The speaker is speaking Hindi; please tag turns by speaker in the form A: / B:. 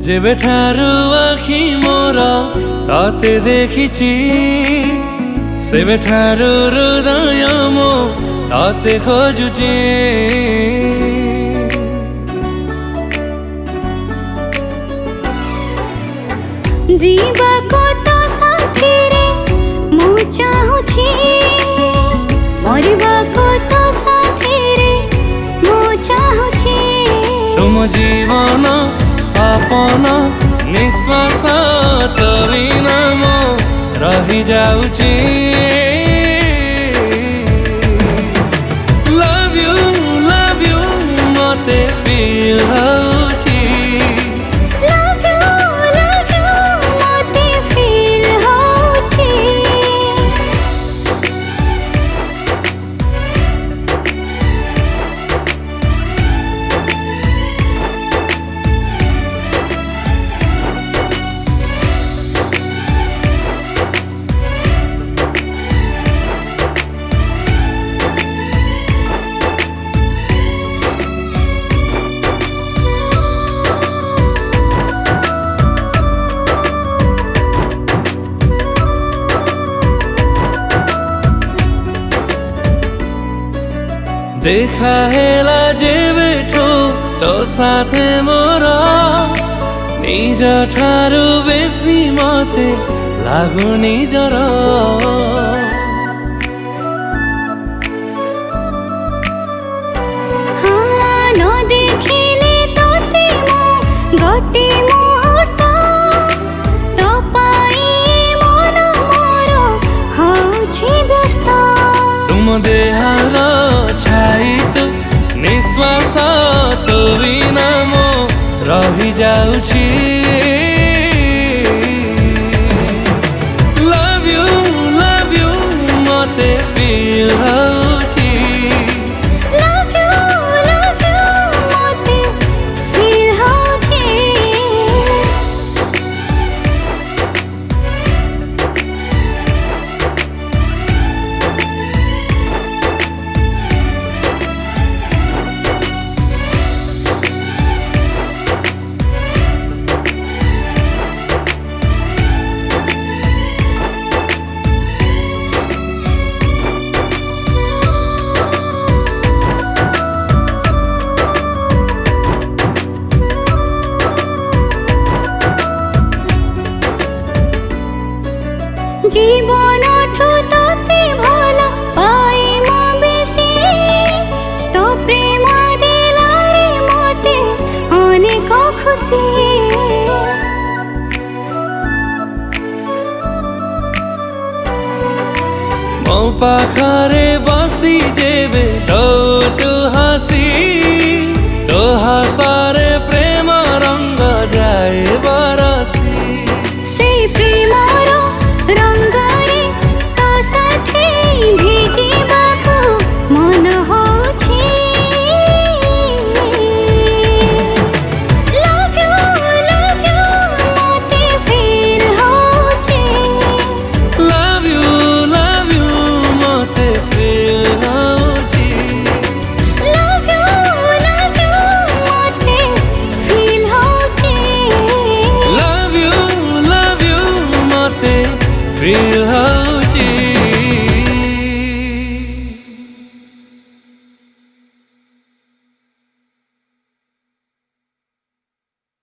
A: जेबे ठारू आखि मोर ताते देखिछि सेबे ठारू हृदय मो ताते खोजुछि।
B: जीवाको तो साथी रे मु चाहुछि, मरिबाको तो साथी रे मु चाहुछि।
A: तुम जीवन सपन निश्वास तो बिना मो रही जाउछि। लव यू मते फील होछि। देखा हेला जेबेठो तो साथे मोर निज ठारू बेसी मते लागु निजर।
B: हाँ न देखिले तोते मो गोटे मुहूर्त तो पाई मन मोर होछि व्यस्त।
A: तुम देहर छाई तो निश्वास तो बिना मो रही जाउछि। लव यू मते फील होछि।
B: लव यू मते फील होछि। जीवन ठू तोते भल पाए मो बेसी तो प्रेम देला रे मते अनेक खुशी।
A: मो पाखरे बसी जेबे तो हसी